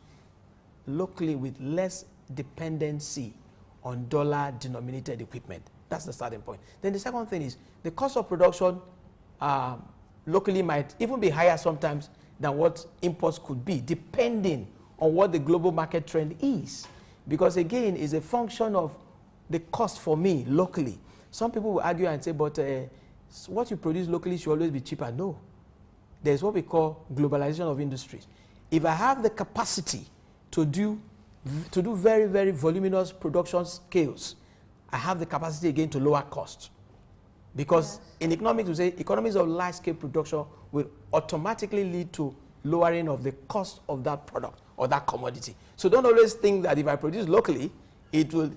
S10: locally with less dependency on dollar-denominated equipment? That's the starting point. Then the second thing is, the cost of production locally might even be higher sometimes than what imports could be, depending on what the global market trend is. Because again, it's a function of the cost for me locally. Some people will argue and say, but what you produce locally should always be cheaper. No. There's what we call globalization of industries. If I have the capacity to do to do very, very voluminous production scales, I have the capacity again to lower costs. Because in economics, we say economies of large-scale production will automatically lead to lowering of the cost of that product or that commodity. So don't always think that if I produce locally, it will,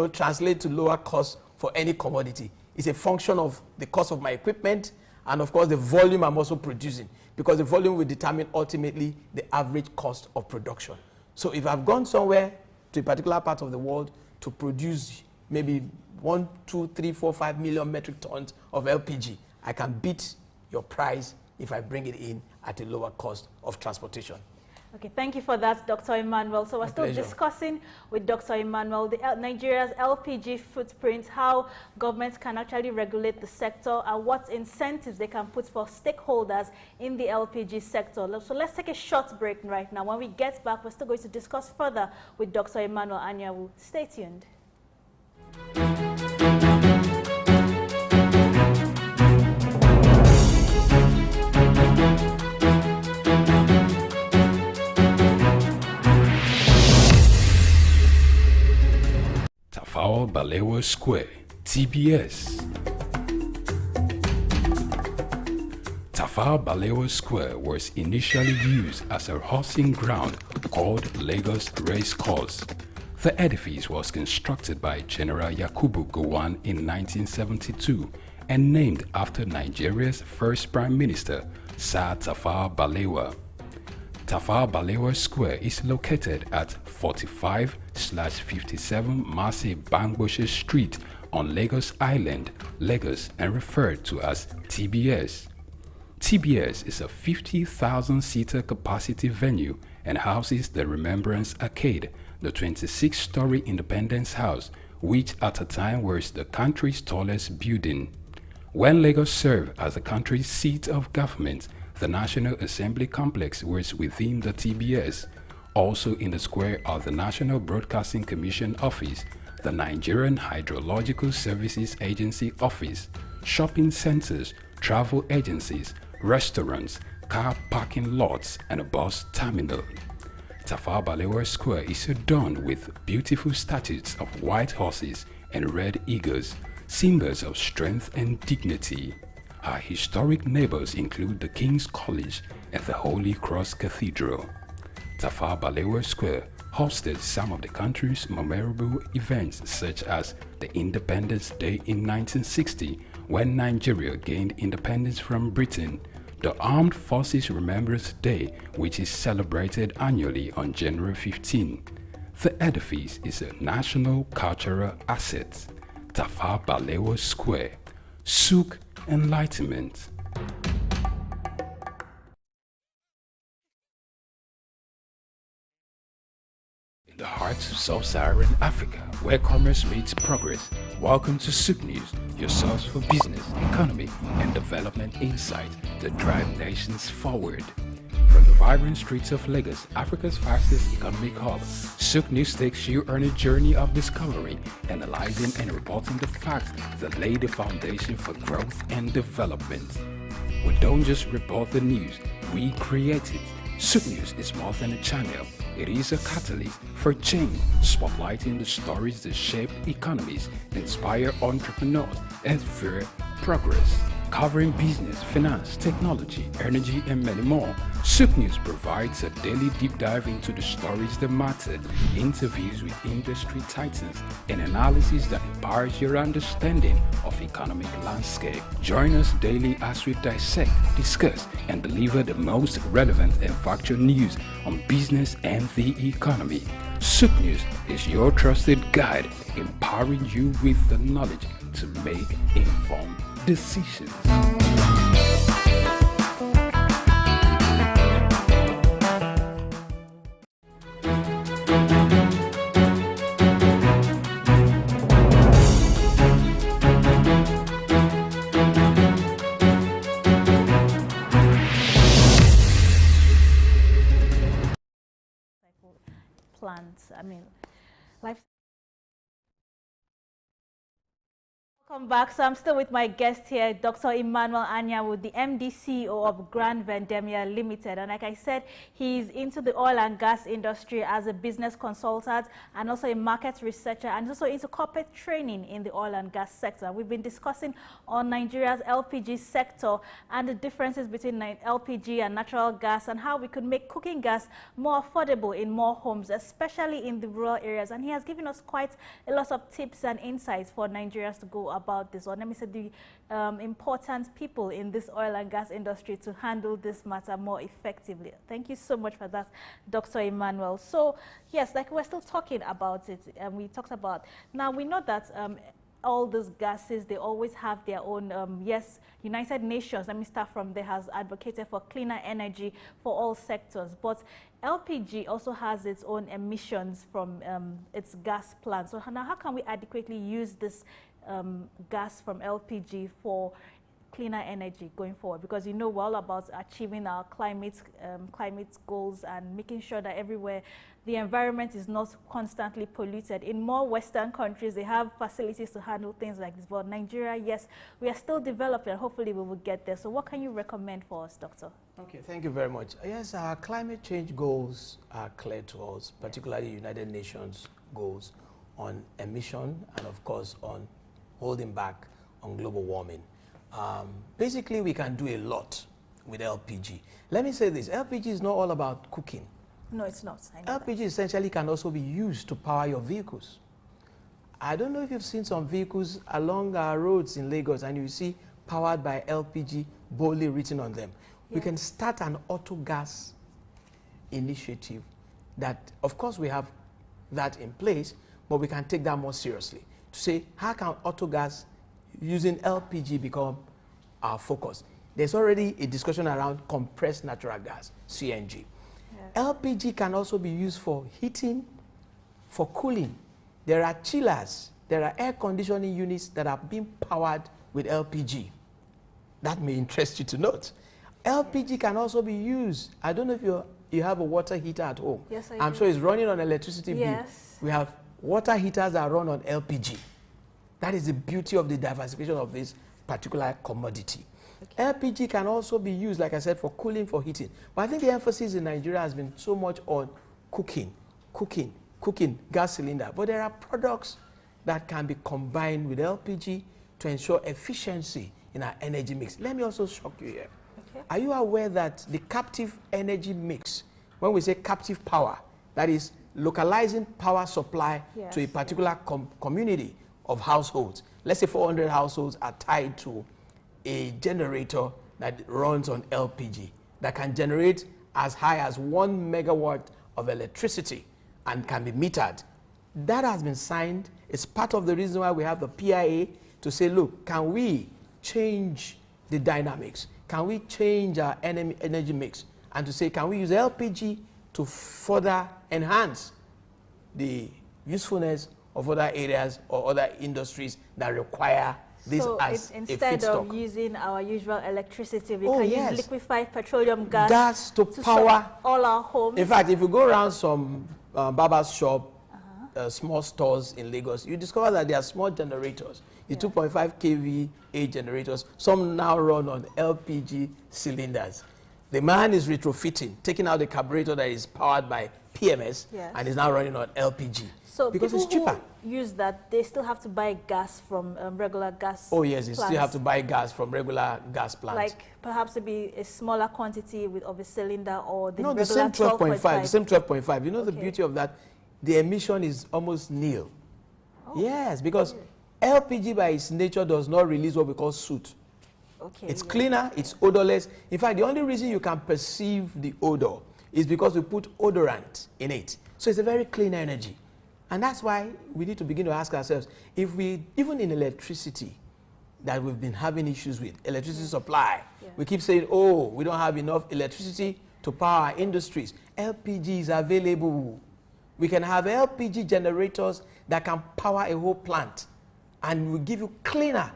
S10: translate to lower costs for any commodity. It's a function of the cost of my equipment and, of course, the volume I'm also producing, because the volume will determine ultimately the average cost of production. So if I've gone somewhere to a particular part of the world to produce maybe 1, 2, 3, 4, 5 million metric tons of LPG, I can beat your price if I bring it in at a lower cost of transportation.
S5: Okay, thank you for that, Dr. Emmanuel. So we're still discussing with Dr. Emmanuel Nigeria's LPG footprint, how governments can actually regulate the sector, and what incentives they can put for stakeholders in the LPG sector. So let's take a short break right now. When we get back, we're still going to discuss further with Dr. Emmanuel Anyanwu. Stay tuned.
S1: Tafawa Balewa Square, TBS. Tafawa Balewa Square was initially used as a horsing ground called Lagos Race Course. The edifice was constructed by General Yakubu Gowon in 1972 and named after Nigeria's first Prime Minister, Sir Tafawa Balewa. Tafawa Balewa Square is located at 45/57 Masi Bangboshe Street on Lagos Island, Lagos, and referred to as TBS. TBS is a 50,000-seater capacity venue and houses the Remembrance Arcade, the 26-story Independence House, which at a time was the country's tallest building. When Lagos served as the country's seat of government, the National Assembly Complex was within the TBS. Also in the square are the National Broadcasting Commission Office, the Nigerian Hydrological Services Agency Office, shopping centers, travel agencies, restaurants, car parking lots, and a bus terminal. Tafawa Balewa Square is adorned with beautiful statues of white horses and red eagles, symbols of strength and dignity. Our historic neighbors include the King's College and the Holy Cross Cathedral. Tafawa Balewa Square hosted some of the country's memorable events, such as the Independence Day in 1960, when Nigeria gained independence from Britain, the Armed Forces Remembrance Day, which is celebrated annually on January 15. The edifice is a national cultural asset. Tafawa Balewa Square, SOUQ Enlightenment. In the heart of sub-Saharan Africa, where commerce meets progress, welcome to SOUQ News, your source for business, economy, and development insight that drive nations forward. From the vibrant streets of Lagos, Africa's fastest economic hub, SOUQ News takes you on a journey of discovery, analyzing and reporting the facts that lay the foundation for growth and development. We don't just report the news, we create it. SOUQ News is more than a channel. It is a catalyst for change, spotlighting the stories that shape economies, inspire entrepreneurs, and fuel progress. Covering business, finance, technology, energy, and many more, SOUQ News provides a daily deep dive into the stories that matter, interviews with industry titans, and analysis that empowers your understanding of economic landscape. Join us daily as we dissect, discuss, and deliver the most relevant and factual news on business and the economy. SOUQ News is your trusted guide, empowering you with the knowledge to make informed decisions.
S5: Plants, life. Welcome back. So I'm still with my guest here, Dr. Emmanuel Anyanwu, the MD CEO of Grand Vendemia Limited. And like I said, he's into the oil and gas industry as a business consultant and also a market researcher, and also into corporate training in the oil and gas sector. We've been discussing on Nigeria's LPG sector and the differences between LPG and natural gas, and how we could make cooking gas more affordable in more homes, especially in the rural areas. And he has given us quite a lot of tips and insights for Nigerians to go about this, or let me say the important people in this oil and gas industry to handle this matter more effectively. Thank you so much for that, Dr. Emmanuel. So yes, like we're still talking about it, and we talked about, now we know that all these gases, they always have their own, yes, United Nations, let me start from there, has advocated for cleaner energy for all sectors, but LPG also has its own emissions from its gas plants. So now how can we adequately use this gas from LPG for cleaner energy going forward? Because you know we're all about achieving our climate goals and making sure that everywhere the environment is not constantly polluted. In more Western countries, they have facilities to handle things like this. But Nigeria, yes, we are still developing. Hopefully we will get there. So what can you recommend for us, Doctor?
S10: Okay, thank you very much. Yes, our climate change goals are clear to us, particularly United Nations goals on emission and of course on holding back on global warming. Basically, we can do a lot with LPG. Let me say this, LPG is not all about cooking.
S5: No, it's not.
S10: LPG essentially can also be used to power your vehicles. I don't know if you've seen some vehicles along our roads in Lagos and you see powered by LPG boldly written on them. Yeah. We can start an auto gas initiative that, of course, we have that in place, but we can take that more seriously to say, how can auto gas using LPG become our focus? There's already a discussion around compressed natural gas, CNG. Yeah. LPG can also be used for heating, for cooling. There are chillers, there are air conditioning units that are being powered with LPG. That may interest you to note. LPG can also be used. I don't know if you have a water heater at home.
S5: Yes, I
S10: I'm
S5: do.
S10: sure it's running on electricity bill.
S5: Yes.
S10: We have water heaters that run on LPG. That is the beauty of the diversification of this particular commodity. Okay. LPG can also be used, like I said, for cooling, for heating. But I think the emphasis in Nigeria has been so much on cooking, gas cylinder. But there are products that can be combined with LPG to ensure efficiency in our energy mix. Let me also shock you here. Okay. Are you aware that the captive energy mix, when we say captive power, that is localizing power supply to a particular community of households. Let's say 400 households are tied to a generator that runs on LPG that can generate as high as 1 megawatt of electricity and can be metered. That has been signed. It's part of the reason why we have the PIA to say, look, can we change the dynamics? Can we change our energy mix? And to say, can we use LPG to further enhance the usefulness of other areas or other industries that require this as a feedstock.
S5: Instead of using our usual electricity, we can use liquefied petroleum gas
S10: to power
S5: all our homes.
S10: In fact, if you go around some barber's shop, small stores in Lagos, you discover that there are small generators, the 2.5 kVA generators. Some now run on LPG cylinders. The man is retrofitting, taking out the carburetor that is powered by PMS and is now running on LPG.
S5: So
S10: because it's cheaper.
S5: Who use that, they still have to buy gas from regular gas
S10: Oh yes, they
S5: plants.
S10: still have to buy gas from regular gas plants.
S5: Like perhaps it'd be a smaller quantity of a cylinder or the
S10: the same 12.5. The same 12.5. You know the beauty of that? The emission is almost nil. Oh. Yes, because LPG by its nature does not release what we call soot. Okay, it's cleaner, it's odorless. In fact, the only reason you can perceive the odor is because we put odorant in it. So it's a very clean energy. And that's why we need to begin to ask ourselves, if we, even in electricity that we've been having issues with, electricity supply, we keep saying, oh, we don't have enough electricity to power our industries. LPG is available. We can have LPG generators that can power a whole plant and will give you cleaner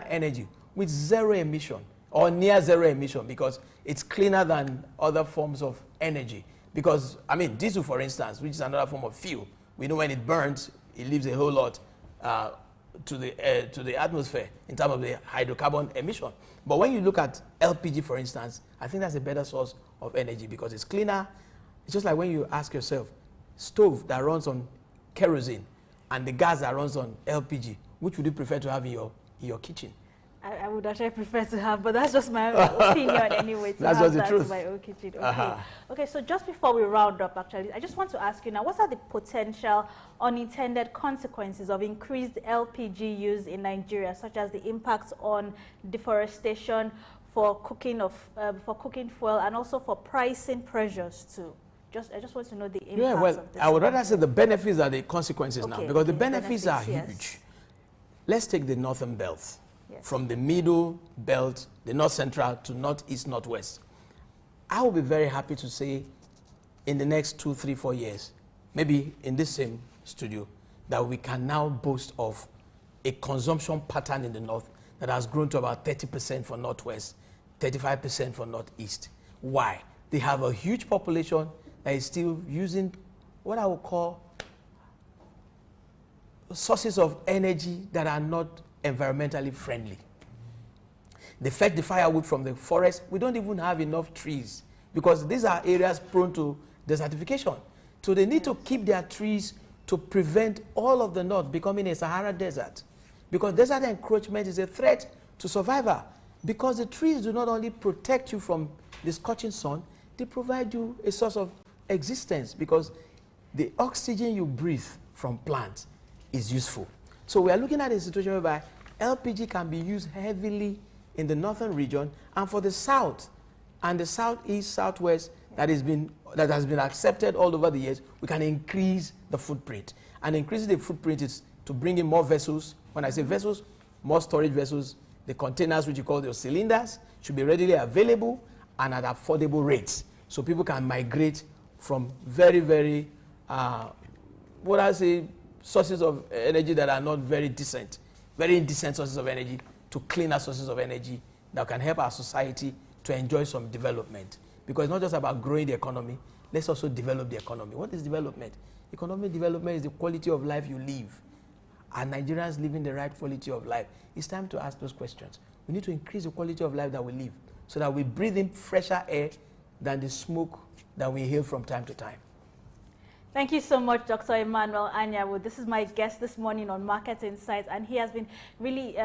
S10: energy with zero emission or near zero emission, because it's cleaner than other forms of energy. Because, I mean, diesel, for instance, which is another form of fuel, we know when it burns, it leaves a whole lot to the atmosphere in terms of the hydrocarbon emission. But when you look at LPG, for instance, I think that's a better source of energy because it's cleaner. It's just like when you ask yourself, stove that runs on kerosene and the gas that runs on LPG, which would you prefer to have in your kitchen?
S5: I would actually prefer to have, but that's just my opinion anyway.
S10: That's just the truth.
S5: In my own kitchen. Okay. Okay, so just before we round up, actually, I just want to ask you now, what are the potential unintended consequences of increased LPG use in Nigeria, such as the impacts on deforestation, for cooking fuel, and also for pricing pressures too? I just want to know the impacts of this.
S10: I would rather say the benefits than the consequences now, because the benefits are huge. Let's take the northern belt. Yes. From the middle belt, the north central to northeast, northwest. I will be very happy to say in the next 2, 3, 4 years, maybe in this same studio, that we can now boast of a consumption pattern in the north that has grown to about 30% for northwest, 35% for northeast. Why? They have a huge population that is still using what I would call sources of energy that are not environmentally friendly. They fetch the firewood from the forest. We don't even have enough trees because these are areas prone to desertification. So they need to keep their trees to prevent all of the north becoming a Sahara desert, because desert encroachment is a threat to survival, because the trees do not only protect you from the scorching sun, they provide you a source of existence because the oxygen you breathe from plants is useful. So we are looking at a situation whereby LPG can be used heavily in the northern region, and for the south and the southeast, southwest that has been accepted all over the years, we can increase the footprint. And increasing the footprint is to bring in more vessels. When I say vessels, more storage vessels. The containers, which you call the cylinders, should be readily available and at affordable rates, so people can migrate from very, very, sources of energy that are not very decent, very indecent sources of energy, to cleaner sources of energy that can help our society to enjoy some development. Because it's not just about growing the economy, let's also develop the economy. What is development? Economic development is the quality of life you live. Are Nigerians living the right quality of life? It's time to ask those questions. We need to increase the quality of life that we live so that we breathe in fresher air than the smoke that we inhale from time to time.
S5: Thank you so much, Dr. Emmanuel Anyanwu. This is my guest this morning on Market Insights, and he has been really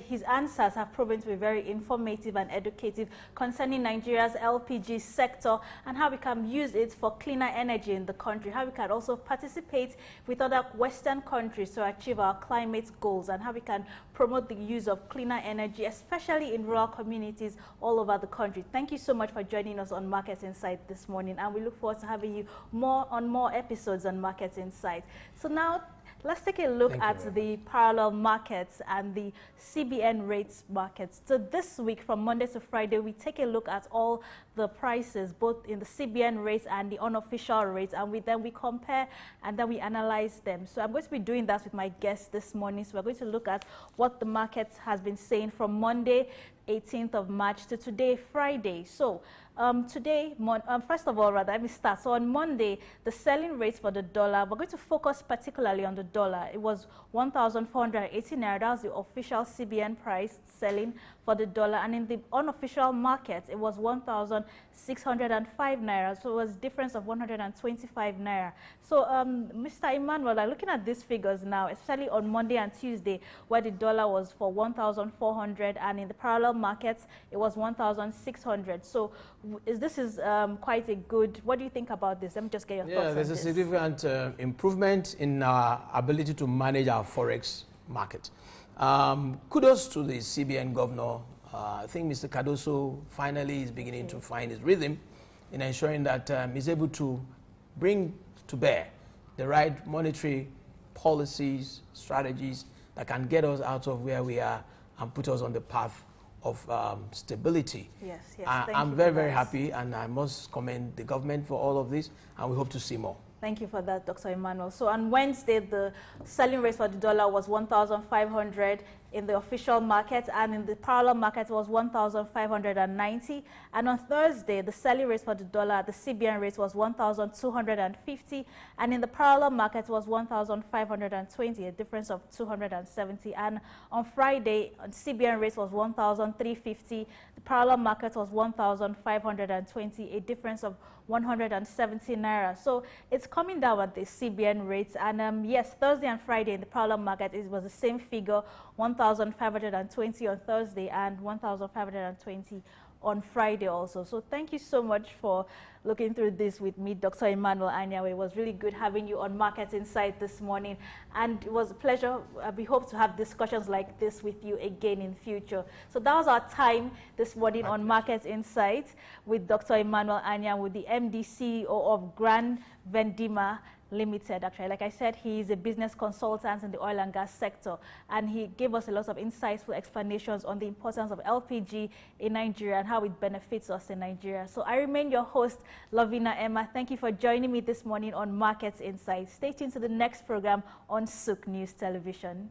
S5: his answers have proven to be very informative and educative concerning Nigeria's LPG sector and how we can use it for cleaner energy in the country, how we can also participate with other Western countries to achieve our climate goals, and how we can promote the use of cleaner energy, especially in rural communities all over the country. Thank you so much for joining us on Market Insight this morning, and we look forward to having you more episodes on Market Insight. So now let's take a look at the parallel markets and the CBN rates markets. So this week, from Monday to Friday, we take a look at all the prices, both in the CBN rates and the unofficial rates, and then we compare and then we analyze them. So I'm going to be doing that with my guest this morning. So we're going to look at what the market has been saying from Monday, 18th of March, to today, Friday. So today, first of all, let me start. So on Monday, the selling rates for the dollar, we're going to focus particularly on the dollar. It was 1,480 naira. That was the official CBN price selling for the dollar. And in the unofficial market, it was 1,605 naira. So it was a difference of 125 naira. So Mr. Emmanuel, looking at these figures now, especially on Monday and Tuesday, where the dollar was for 1,400, and in the parallel markets, it was 1,600. So this is quite a good, what do you think about this? Let me just get your thoughts on this.
S10: There's a significant improvement in our ability to manage our forex market. Kudos to the CBN governor. I think Mr. Cardoso finally is beginning to find his rhythm in ensuring that he's able to bring to bear the right monetary policies, strategies that can get us out of where we are and put us on the path of stability.
S5: Yes,
S10: I'm very, very happy, and I must commend the government for all of this, and we hope to see more.
S5: Thank you for that, Dr. Emmanuel. So on Wednesday, the selling rate for the dollar was 1,500 in the official market, and in the parallel market was 1,590. And on Thursday, the selling rate for the dollar, the CBN rate was 1,250, and in the parallel market was 1,520, a difference of 270. And on Friday, CBN rate was 1,350. The parallel market was 1,520, a difference of 170 naira. So it's coming down at the CBN rates. And yes, Thursday and Friday in the parallel market, it was the same figure, 1,520 on Thursday and 1,520 on Friday also. So thank you so much for looking through this with me, Dr. Emmanuel Anyanwu. It was really good having you on Market Insight this morning, and it was a pleasure. We hope to have discussions like this with you again in future. So that was our time this morning on Market Insight with Dr. Emmanuel Anyanwu, the MD CEO of Grand Vendima Limited. Actually, like I said, he is a business consultant in the oil and gas sector, and he gave us a lot of insightful explanations on the importance of LPG in Nigeria and how it benefits us in Nigeria. So I remain your host, Lovina Emma. Thank you for joining me this morning on Markets Insight. Stay tuned to the next program on SOUQ News Television.